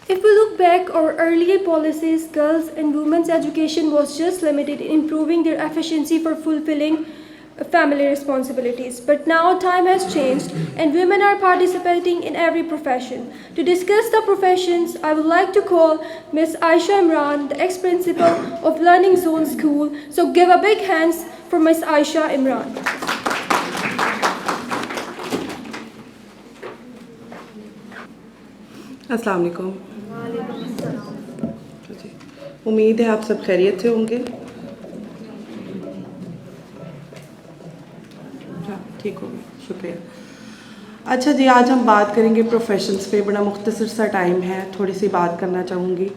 If we look back, our earlier policies, girls' and women's education was just limited in improving their efficiency for fulfilling family responsibilities. But now time has changed and women are participating in every profession. To discuss the professions, I would like to call Ms. Aisha Imran, the ex-principal of Learning Zone School. So give a big hands for Ms. Aisha Imran. अस्सलाम वालेकुम। उम्मीद है आप सब खैरियत से होंगे। ठीक हो गया, शुक्रिया। अच्छा जी, आज हम बात करेंगे प्रोफेशंस पे। बड़ा मुख्तसर सा टाइम है, थोड़ी सी बात करना चाहूँगी।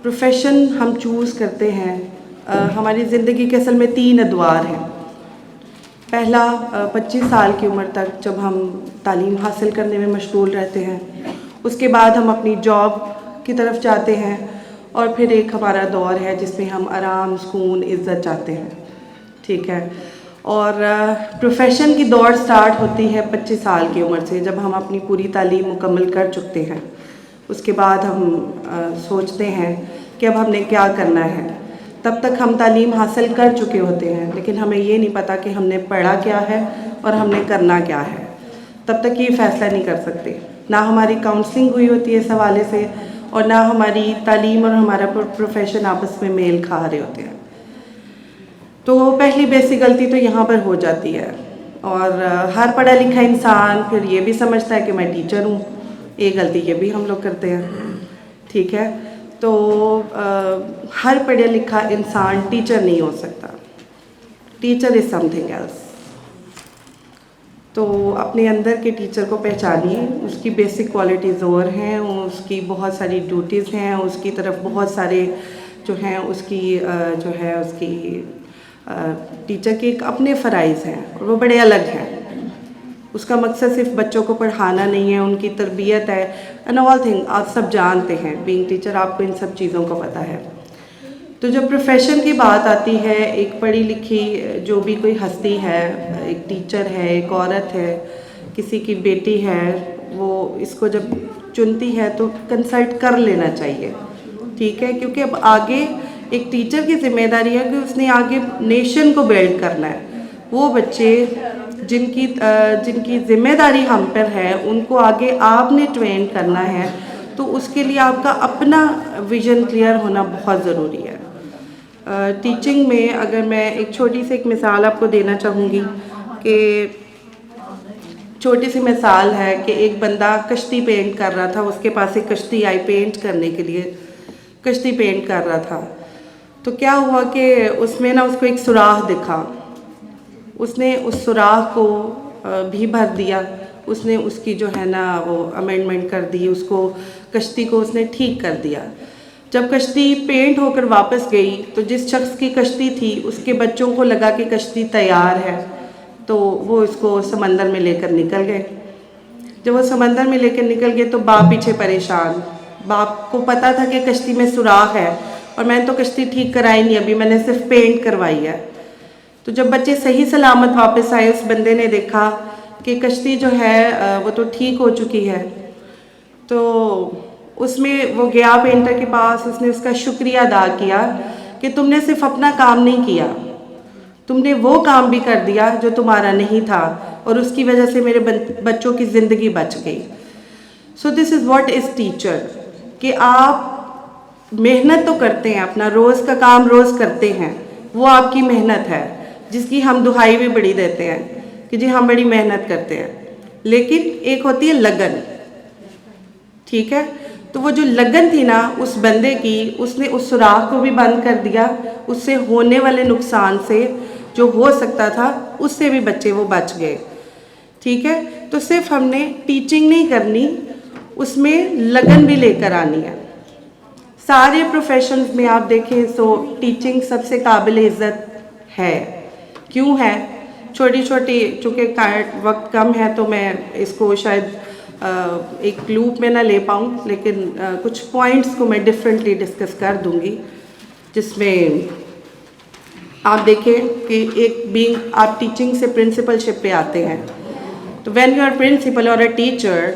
प्रोफेशन हम चूज़ करते हैं, हमारी ज़िंदगी के असल में 3 अदवार हैं। पहला 25 साल की उम्र तक जब हम तालीम हासिल करने में मशगूल रहते हैं, उसके बाद हम अपनी जॉब की तरफ जाते हैं, और फिर एक हमारा दौर है जिसमें हम आराम, सुकून, इज़्ज़त चाहते हैं। ठीक है। और प्रोफेशन की दौड़ स्टार्ट होती है 25 साल की उम्र से, जब हम अपनी पूरी तालीम मुकम्मल कर चुकते हैं। उसके बाद हम सोचते हैं कि अब हमने क्या करना है। तब तक हम तालीम हासिल कर चुके होते हैं, लेकिन हमें ये नहीं पता कि हमने पढ़ा क्या है और हमने करना क्या है। तब तक ये फ़ैसला नहीं कर सकते। ना हमारी काउंसलिंग हुई होती है इस हवाले से, और ना हमारी तालीम और हमारा प्रोफेशन आपस में मेल खा रहे होते हैं। तो पहली बेसिक गलती तो यहाँ पर हो जाती है। और हर पढ़ा लिखा इंसान फिर ये भी समझता है कि मैं टीचर हूँ। एक गलती ये भी हम लोग करते हैं। ठीक है। तो हर पढ़ा लिखा इंसान टीचर नहीं हो सकता। Teacher is something else. तो अपने अंदर के टीचर को पहचानिए। उसकी बेसिक क्वालिटीज़ और हैं, उसकी बहुत सारी ड्यूटीज़ हैं, उसकी तरफ बहुत सारे जो हैं उसकी टीचर के एक अपने फ़राइज़ हैं, और वो बड़े अलग हैं। उसका मकसद सिर्फ बच्चों को पढ़ाना नहीं है, उनकी तरबियत है, एंड ऑल थिंग आप सब जानते हैं। बीइंग टीचर आपको इन सब चीज़ों का पता है। तो जब प्रोफेशन की बात आती है, एक पढ़ी लिखी जो भी कोई हस्ती है, एक टीचर है, एक औरत है, किसी की बेटी है, वो इसको जब चुनती है तो कंसल्ट कर लेना चाहिए। ठीक है। क्योंकि अब आगे एक टीचर की ज़िम्मेदारी है कि उसने आगे नेशन को बिल्ड करना है। वो बच्चे जिनकी ज़िम्मेदारी हम पर है, उनको आगे आपने ट्रेन करना है। तो उसके लिए आपका अपना विज़न क्लियर होना बहुत ज़रूरी है। टीचिंग में अगर मैं एक छोटी सी एक मिसाल आपको देना चाहूँगी कि छोटी सी मिसाल है कि एक बंदा कश्ती पेंट कर रहा था। उसके पास एक कश्ती आई पेंट करने के लिए, कश्ती पेंट कर रहा था। तो क्या हुआ कि उसमें ना उसको एक सुराख दिखा। उसने उस सुराख को भी भर दिया। उसने उसकी जो है ना वो अमेंडमेंट कर दी, उसको कश्ती को उसने ठीक कर दिया। जब कश्ती पेंट होकर वापस गई तो जिस शख्स की कश्ती थी उसके बच्चों को लगा कि कश्ती तैयार है, तो वो इसको समंदर में लेकर निकल गए। जब वो समंदर में लेकर निकल गए तो बाप पीछे परेशान। बाप को पता था कि कश्ती में सुराख है, और मैंने तो कश्ती ठीक कराई नहीं, अभी मैंने सिर्फ पेंट करवाई है। तो जब बच्चे सही सलामत वापस आए, उस बंदे ने देखा कि कश्ती जो है वो तो ठीक हो चुकी है। तो उसमें वो गया पेंटर के पास, उसने उसका शुक्रिया अदा किया कि तुमने सिर्फ अपना काम नहीं किया, तुमने वो काम भी कर दिया जो तुम्हारा नहीं था, और उसकी वजह से मेरे बच्चों की ज़िंदगी बच गई। So this is what is teacher, कि आप मेहनत तो करते हैं, अपना रोज़ का काम रोज़ करते हैं, वो आपकी मेहनत है, जिसकी हम दुहाई भी बड़ी देते हैं कि जी हम बड़ी मेहनत करते हैं। लेकिन एक होती है लगन। ठीक है। तो वो जो लगन थी ना उस बंदे की, उसने उस सुराख को भी बंद कर दिया। उससे होने वाले नुकसान से जो हो सकता था उससे भी बच्चे वो बच गए। ठीक है। तो सिर्फ हमने टीचिंग नहीं करनी, उसमें लगन भी लेकर आनी है। सारे प्रोफेशंस में आप देखें तो टीचिंग सबसे काबिल इज़्ज़त है। क्यों है? छोटी छोटी, चूँकि वक्त कम है तो मैं इसको शायद एक लूप में ना ले पाऊँ, लेकिन कुछ पॉइंट्स को मैं डिफरेंटली डिस्कस कर दूँगी, जिसमें आप देखें कि आप टीचिंग से प्रिंसिपलशिप पे आते हैं। तो व्हेन यू आर प्रिंसिपल और a teacher,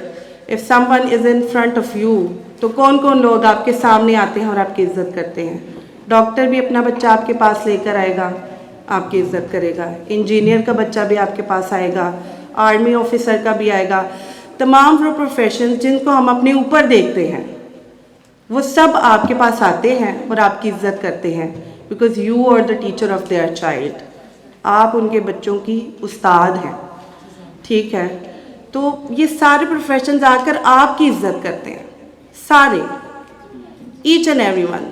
if someone is in front of you, तो कौन कौन लोग आपके सामने आते हैं और आपकी इज़्ज़त करते हैं? डॉक्टर भी अपना बच्चा आपके पास लेकर आएगा, आपकी इज़्ज़त करेगा। इंजीनियर का बच्चा भी आपके पास आएगा, आर्मी ऑफिसर का भी आएगा। तमाम वो प्रोफेशंस जिनको हम अपने ऊपर देखते हैं, वो सब आपके पास आते हैं और आपकी इज़्ज़त करते हैं, because you are the teacher of their child. आप उनके बच्चों की उस्ताद हैं, ठीक है? तो ये सारे प्रोफेशंस आकर आपकी इज़्ज़त करते हैं, सारे, ईच एंड एवरी वन।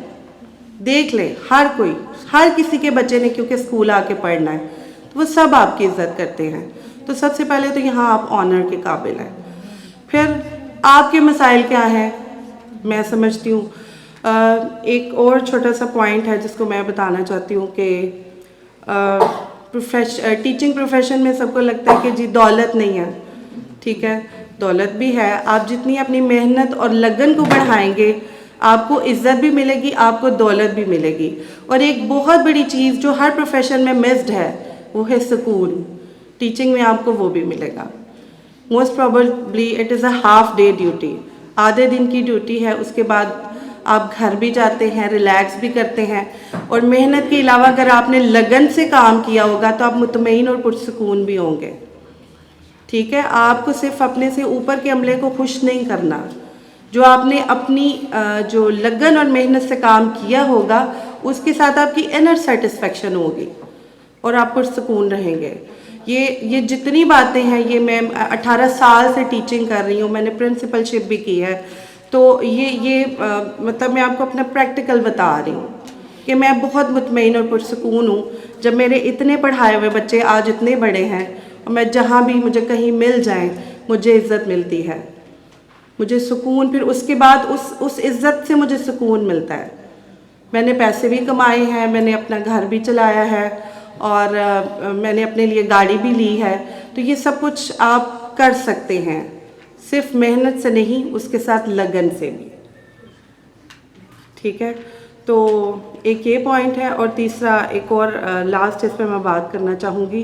देख ले, हर कोई, हर किसी के बच्चे ने क्योंकि स्कूल आके पढ़ना है, तो वो सब आपकी इज़्ज़त करते हैं। तो सबसे पहले तो यहाँ आप ऑनर के काबिल हैं। फिर आपके मसाइल क्या हैं? मैं समझती हूँ एक और छोटा सा पॉइंट है जिसको मैं बताना चाहती हूँ कि टीचिंग प्रोफेशन में सबको लगता है कि जी दौलत नहीं है, ठीक है, दौलत भी है। आप जितनी अपनी मेहनत और लगन को बढ़ाएंगे, आपको इज़्ज़त भी मिलेगी, आपको दौलत भी मिलेगी। और एक बहुत बड़ी चीज़ जो हर प्रोफेशन में मिस्ड है, वो है सुकून। टीचिंग में आपको वो भी मिलेगा। Most probably it is a half day duty, आधे दिन की ड्यूटी है। उसके बाद आप घर भी जाते हैं, रिलैक्स भी करते हैं, और मेहनत के अलावा अगर आपने लगन से काम किया होगा तो आप मुतमईन और पुरसुकून भी होंगे, ठीक है? आपको सिर्फ अपने से ऊपर के अमले को खुश नहीं करना, जो आपने अपनी जो लगन और मेहनत से काम किया होगा उसके साथ आपकी इनर सेटिस्फेक्शन होगी और आप पुरसुकून रहेंगे। ये जितनी बातें हैं, ये मैं 18 साल से टीचिंग कर रही हूँ, मैंने प्रिंसिपलशिप भी की है, तो ये मतलब मैं आपको अपना प्रैक्टिकल बता रही हूँ कि मैं बहुत मुतमईन और पुरसुकून हूँ जब मेरे इतने पढ़ाए हुए बच्चे आज इतने बड़े हैं, और मैं जहाँ भी मुझे कहीं मिल जाएं, मुझे इज़्ज़त मिलती है, मुझे सुकून। फिर उसके बाद उस इज़्ज़त से मुझे सुकून मिलता है। मैंने पैसे भी कमाए हैं, मैंने अपना घर भी चलाया है, और मैंने अपने लिए गाड़ी भी ली है। तो ये सब कुछ आप कर सकते हैं, सिर्फ मेहनत से नहीं, उसके साथ लगन से भी, ठीक है? तो एक ये पॉइंट है। और तीसरा एक और लास्ट इस पर मैं बात करना चाहूँगी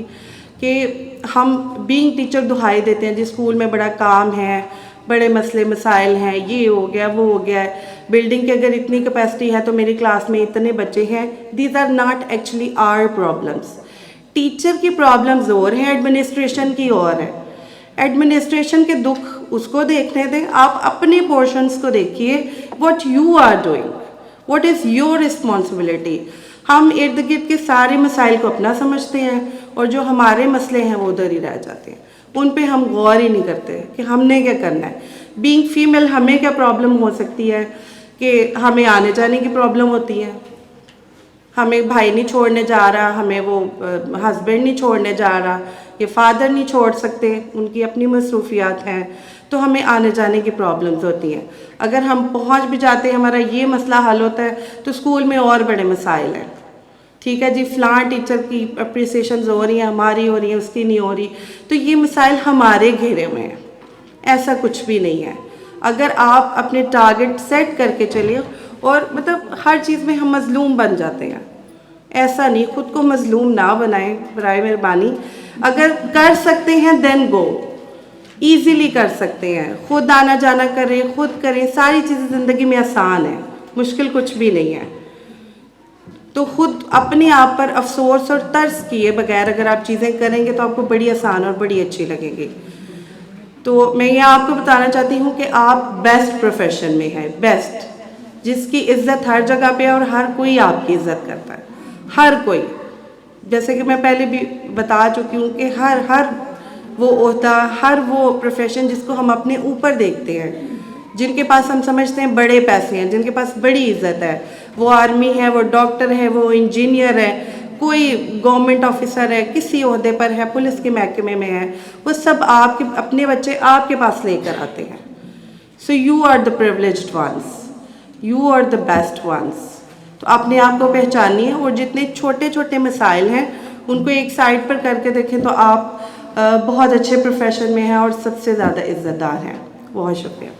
कि हम बीइंग टीचर दुहाई देते हैं जी, स्कूल में बड़ा काम है, बड़े मसले मसाइल हैं, ये हो गया, वो हो गया है, बिल्डिंग की अगर इतनी कैपेसिटी है तो मेरी क्लास में इतने बच्चे हैं। These are not actually our problems. Teacher की प्रॉब्लम्स और हैं, एडमिनिस्ट्रेशन की और है। एडमिनिस्ट्रेशन के दुख उसको देखने दें, आप अपने पोर्शंस को देखिए, what you are doing, what is your responsibility. हम इर्द गिर्द के सारे मसाइल को अपना समझते हैं, और जो हमारे मसले हैं वो उधर ही रह जाते हैं, उन पे हम गौर ही नहीं करते कि हमने क्या करना है। बीइंग फीमेल हमें क्या प्रॉब्लम हो सकती है कि हमें आने जाने की प्रॉब्लम होती है, हमें भाई नहीं छोड़ने जा रहा, हमें वो हस्बैंड नहीं छोड़ने जा रहा, ये फादर नहीं छोड़ सकते, उनकी अपनी मसरूफियात हैं, तो हमें आने जाने की प्रॉब्लम्स होती हैं। अगर हम पहुंच भी जाते हैं, हमारा ये मसला हल होता है, तो स्कूल में और बड़े मसाइल हैं, ठीक है जी, फ़लाँ टीचर की अप्रिसिएशन हो रही हैं, हमारी हो रही है, उसकी नहीं हो रही, तो ये मसाइल हमारे घेरे में हैं। ऐसा कुछ भी नहीं है। अगर आप अपने टारगेट सेट करके चलिए, और मतलब हर चीज़ में हम मज़लूम बन जाते हैं, ऐसा नहीं, ख़ुद को मज़लूम ना बनाएं बराए मेहरबानी। अगर कर सकते हैं देन गो, ईज़िली कर सकते हैं, ख़ुद आना जाना करें, ख़ुद करें, सारी चीज़ें ज़िंदगी में आसान है, मुश्किल कुछ भी नहीं है। तो ख़ुद अपने आप पर अफसोस और तर्स किए बगैर अगर आप चीज़ें करेंगे तो आपको बड़ी आसान और बड़ी अच्छी लगेगी। तो मैं ये आपको बताना चाहती हूँ कि आप बेस्ट प्रोफेशन में हैं, बेस्ट, जिसकी इज़्ज़त हर जगह पे है और हर कोई आपकी इज़्ज़त करता है, हर कोई। जैसे कि मैं पहले भी बता चुकी हूँ कि हर वो ओहदा, हर वो प्रोफेशन जिसको हम अपने ऊपर देखते हैं, जिनके पास हम समझते हैं बड़े पैसे हैं, जिनके पास बड़ी इज़्ज़त है, वो आर्मी है, वो डॉक्टर है, वो इंजीनियर है, कोई गवर्नमेंट ऑफिसर है, किसी ओहदे पर है, पुलिस के महकमे में है, वो सब आपके अपने बच्चे आपके पास लेकर आते हैं। So you are the privileged ones, you are the best ones. तो अपने आप को पहचानिए, और जितने छोटे छोटे मसाइल हैं उनको एक साइड पर करके देखें तो आप बहुत अच्छे प्रोफेशन में हैं और सबसे ज़्यादा इज़्ज़तदार हैं। बहुत शुक्रिया।